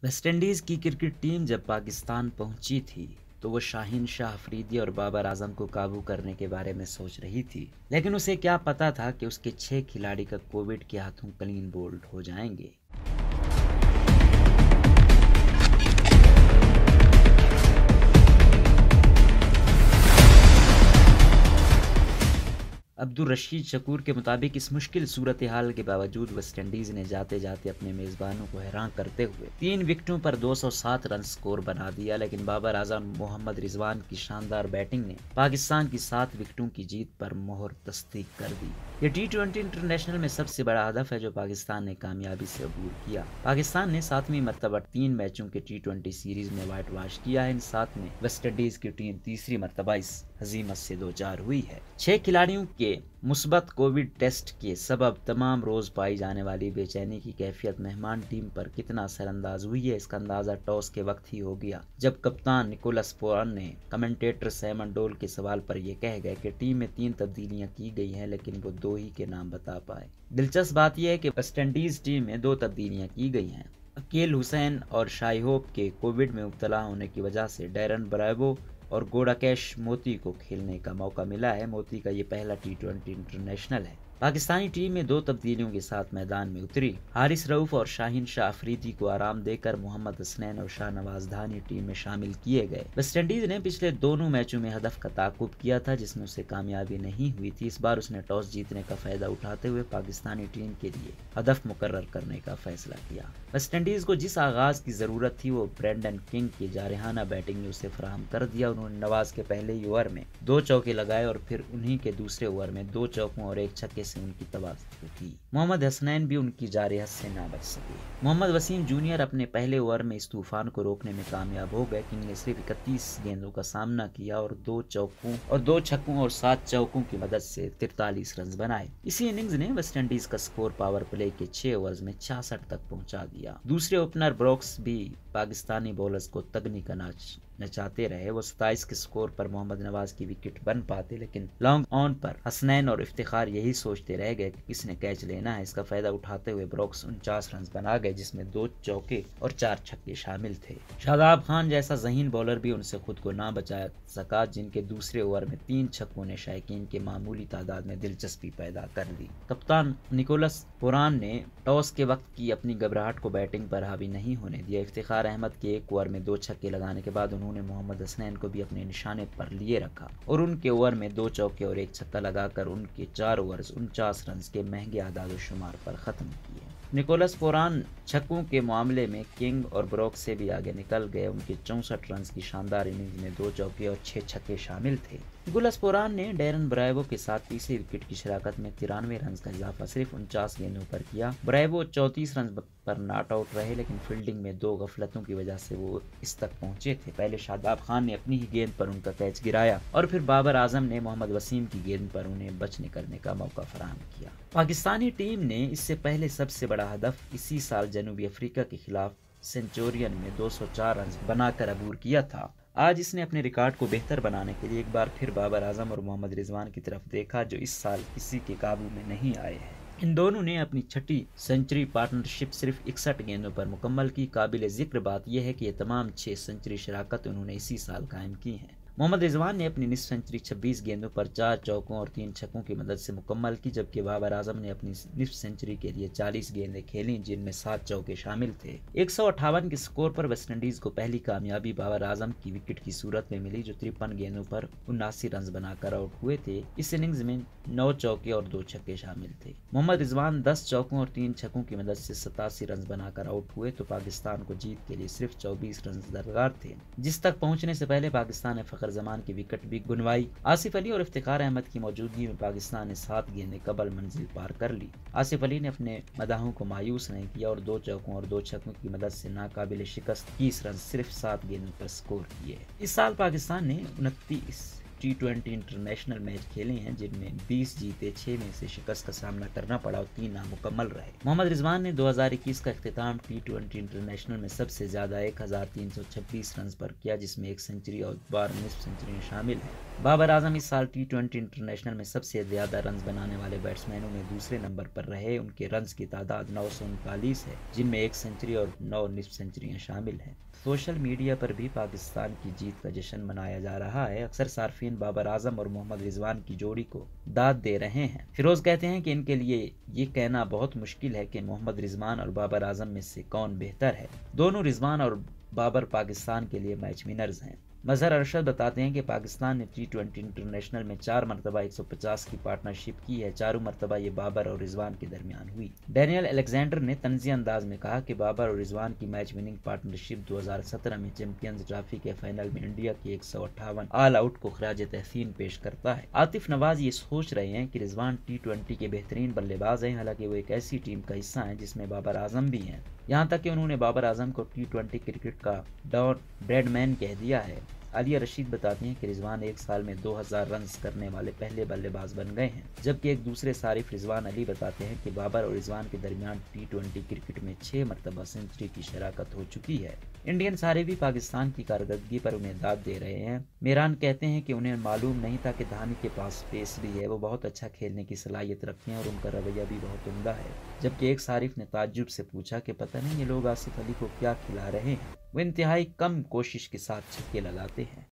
West Indies की cricket team जब पाकिस्तान पहुंची थी तो वो शाहीन शाह अफरीदी और बाबर आजम को काबू करने के बारे में सोच रही थी। लेकिन उसे क्या पता था कि उसके 6 खिलाड़ी का कोविड के हाथों क्लीन बोल्ड हो जाएंगे। अब्दुल रशीद शकूर के मुताबिक इस मुश्किल सूरत हाल के बावजूद वेस्टइंडीज ने जाते जाते अपने मेजबानों को हैरान करते हुए 3 विकेटों पर 207 रन स्कोर बना दिया। लेकिन बाबर आजम मोहम्मद रिजवान की शानदार बैटिंग ने पाकिस्तान की 7 विकेटों की जीत पर मोहर तस्दीक कर दी। ये T20 इंटरनेशनल में सबसे बड़ा हदफ है जो पाकिस्तान ने कामयाबी से अबूर किया। पाकिस्तान ने 7वीं मरतबा 3 मैचों के T20 सीरीज में व्हाइट वॉश किया है। इन 7 में वेस्टइंडीज की टीम तीसरी मरतबा इस हजीमत से दो चार हुई है। 6 खिलाड़ियों के मुस्बत कोविड टेस्ट के सबब तमाम रोज पाई जाने वाली बेचैनी की कैफियत मेहमान टीम पर कितना असरअंदाज हुई है, इसका अंदाजा टॉस के वक्त ही हो गया, जब कप्तान निकोलस पुरान ने कमेंटेटर सैमन डोल के सवाल पर यह कह गए कि टीम में 3 तब्दीलियां की गई हैं, लेकिन वो 2 ही के नाम बता पाए। दिलचस्प बात यह है कि वेस्टइंडीज टीम में 2 तब्दीलियां की गई हैं। अकील हुसैन और शाई होप के कोविड में मुब्तला होने की वजह से डैरन ब्रावो और गोडाकेश मोती को खेलने का मौका मिला है। मोती का ये पहला T20 इंटरनेशनल है। पाकिस्तानी टीम में 2 तब्दीलियों के साथ मैदान में उतरी। हारिस रऊफ और शाहीन शाह अफरीदी को आराम देकर मोहम्मद हसनैन और शाहनवाज धानी टीम में शामिल किए गए। वेस्टइंडीज ने पिछले दोनों मैचों में हदफ का ताकुब किया था, जिसमें उसे कामयाबी नहीं हुई थी। इस बार उसने टॉस जीतने का फायदा उठाते हुए पाकिस्तानी टीम के लिए हदफ मुकर्रर करने का फैसला किया। वेस्टइंडीज को जिस आगाज की जरूरत थी वो ब्रेंडन किंग की जारहाना बैटिंग ने उसे फराहम कर दिया। उन्होंने नवाज के पहले ही ओवर में 2 चौके लगाए और फिर उन्हीं के दूसरे ओवर में 2 चौकों और 1 छक्के से उनकी तबाही की। मोहम्मद हसनैन भी उनकी जारहत से ना बच सके। मोहम्मद वसीम जूनियर अपने पहले ओवर में इस तूफान को रोकने में कामयाब हो गए। किंग ने सिर्फ 31 गेंदों का सामना किया और 2 चौकों और 2 छक्कों और 7 चौकों की मदद से 43 रन बनाए। इसी इनिंग्स ने वेस्टइंडीज का स्कोर पावर प्ले के 6 ओवर्स में 66 तक पहुंचा दिया। दूसरे ओपनर ब्रोक्स भी पाकिस्तानी बॉलर्स को तगनी का नाच नचाते रहे। वो 27 के स्कोर पर मोहम्मद नवाज की विकेट बन पाते, लेकिन लॉन्ग ऑन पर हसनैन और इफ्तिखार यही सोचते रह गए कि किसने कैच लेना है। इसका फायदा उठाते हुए ब्रोक्स 49 रन बना गए, जिसमें 2 चौके और 4 छक्के शामिल थे। शादाब खान जैसा जहीन बॉलर भी उनसे खुद को ना बचा सका, जिनके दूसरे ओवर में 3 छक्कों ने शायकीन के मामूली तादाद में दिलचस्पी पैदा कर दी। कप्तान निकोलस पुरान ने टॉस के वक्त की अपनी घबराहट को बैटिंग पर हावी नहीं होने दिया। इफ्तिखार अहमद के 1 ओवर में 2 छक्के लगाने के बाद उन्होंने मोहम्मद हसनैन को भी अपने निशाने पर लिए रखा और उनके ओवर में 2 चौके और 1 छक्का लगाकर उनके 4 ओवर्स 49 रन के महंगे आदाद शुमार पर खत्म किए। निकोलस पुरान छक्कों के मामले में किंग और ब्रोक से भी आगे निकल गए। उनके 64 रन की शानदार इनिंग्स में 2 चौके और 6 छक्के शामिल थे। निकोलस पुरान ने डैरन ब्रावो के साथ तीसरी विकेट की शराकत में 93 रन का इजाफा सिर्फ 49 गेंदों पर किया। ब्रावो 34 रन पर नॉट आउट रहे, लेकिन फील्डिंग में 2 गफलतों की वजह से वो इस तक पहुंचे थे। पहले शादाब खान ने अपनी ही गेंद पर उनका कैच गिराया और फिर बाबर आजम ने मोहम्मद वसीम की गेंद पर उन्हें बचने करने का मौका फराहम किया। पाकिस्तानी टीम ने इससे पहले सबसे बड़ा हदफ इसी साल जनूबी अफ्रीका के खिलाफ सेंचुरियन में 204 रन बनाकर अबूर किया था। आज इसने अपने रिकॉर्ड को बेहतर बनाने के लिए एक बार फिर बाबर आजम और मोहम्मद रिजवान की तरफ देखा, जो इस साल किसी के काबू में नहीं आए हैं। इन दोनों ने अपनी 6ठी सेंचुरी पार्टनरशिप सिर्फ 61 गेंदों पर मुकम्मल की। काबिल जिक्र बात यह है कि ये तमाम 6 सेंचुरी शराकत उन्होंने इसी साल कायम की हैं। मोहम्मद रिजवान ने अपनी निस्फ सेंचुरी 26 गेंदों पर 4 चौकों और 3 छक्कों की मदद से मुकम्मल की, जबकि बाबर आजम ने अपनी निस्फ सेंचुरी के लिए 40 गेंदें खेली, जिनमें 7 चौके शामिल थे। 158 के स्कोर पर वेस्टइंडीज को पहली कामयाबी बाबर आजम की विकेट की सूरत में मिली, जो 53 गेंदों पर 79 रन बनाकर आउट हुए थे। इस इनिंग्स में 9 चौके और 2 छक्के शामिल थे। मोहम्मद रिजवान 10 चौकों और 3 छक्कों की मदद से 87 रन बनाकर आउट हुए, तो पाकिस्तान को जीत के लिए सिर्फ 24 रन दरकार थे, जिस तक पहुंचने से पहले पाकिस्तान ने फखर जमान की विकेट भी गुनवाई। आसिफ अली और इफ्तिखार अहमद की मौजूदगी में पाकिस्तान ने 7 गेंदें कबल मंजिल पार कर ली। आसिफ अली ने अपने मदाहों को मायूस नहीं किया और 2 चौकों और 2 छक्कों की मदद से नाकाबिल शिकस्त 30 रन सिर्फ 7 गेंदों पर स्कोर किए। इस साल पाकिस्तान ने 29 T20 इंटरनेशनल मैच खेले हैं, जिनमें 20 जीते, 6 में से शिकस्त का सामना करना पड़ा और 3 नामुकम्मल रहे। मोहम्मद रिजवान ने 2021 का इख्तिताम T20 इंटरनेशनल में सबसे ज्यादा 1326 रन पर किया, जिसमें 1 सेंचुरी और 12 निस्फ सेंचुरी शामिल है। बाबर आजम इस साल T20 इंटरनेशनल में सबसे ज्यादा रन बनाने वाले बैट्समैनों में दूसरे नंबर पर रहे। उनके रन्स की तादाद 939 है, जिनमें 1 सेंचुरी और 9 निस्फ सेंचुरियां शामिल हैं। सोशल मीडिया पर भी पाकिस्तान की जीत का जश्न मनाया जा रहा है। अक्सर सार्फिन बाबर आजम और मोहम्मद रिजवान की जोड़ी को दाद दे रहे हैं। फिरोज कहते हैं कि इनके लिए ये कहना बहुत मुश्किल है कि मोहम्मद रिजवान और बाबर आजम में से कौन बेहतर है। दोनों रिजवान और बाबर पाकिस्तान के लिए मैच विनर्स हैं। मजहर अरशद बताते हैं कि पाकिस्तान ने T20 इंटरनेशनल में 4 मरतबा 150 की पार्टनरशिप की है। चारों मरतबा ये बाबर और रिजवान के दरमियान हुई। डैनियल अलेक्जेंडर ने तंज़िया अंदाज में कहा कि बाबर और रिजवान की मैच विनिंग पार्टनरशिप 2017 में चैंपियंस ट्रॉफी के फाइनल में इंडिया की 158 ऑल आउट को खराज तहसीन पेश करता है। आतिफ नवाज ये सोच रहे हैं कि रिजवान T20 के बेहतरीन बल्लेबाज हैं, हालांकि वो एक ऐसी टीम का हिस्सा है जिसमें बाबर आजम भी हैं। यहाँ तक कि उन्होंने बाबर आजम को T20 क्रिकेट का डॉन ब्रैडमैन कह दिया है। आलिया रशीद बताती हैं कि रिजवान एक साल में 2000 रन करने वाले पहले बल्लेबाज बन गए हैं, जबकि एक दूसरे सारिफ रिजवान अली बताते हैं कि बाबर और रिजवान के दरमियान T20 क्रिकेट में 6 मरतबा सेंचुरी की शराकत हो चुकी है। इंडियन सारे भी पाकिस्तान की कारकर्दगी पर उन्हें दाद दे रहे हैं। मेहरान कहते हैं कि उन्हें मालूम नहीं था कि धानी के पास पेस भी है, वो बहुत अच्छा खेलने की सलाहियत रखते हैं और उनका रवैया भी बहुत उम्दा है। जबकि एक सारिफ ने ताज्जुब से पूछा कि पता नहीं ये लोग आसिफ अली को क्या खिला रहे हैं, वो इंतहाई कम कोशिश के साथ छक्के लगाते हैं।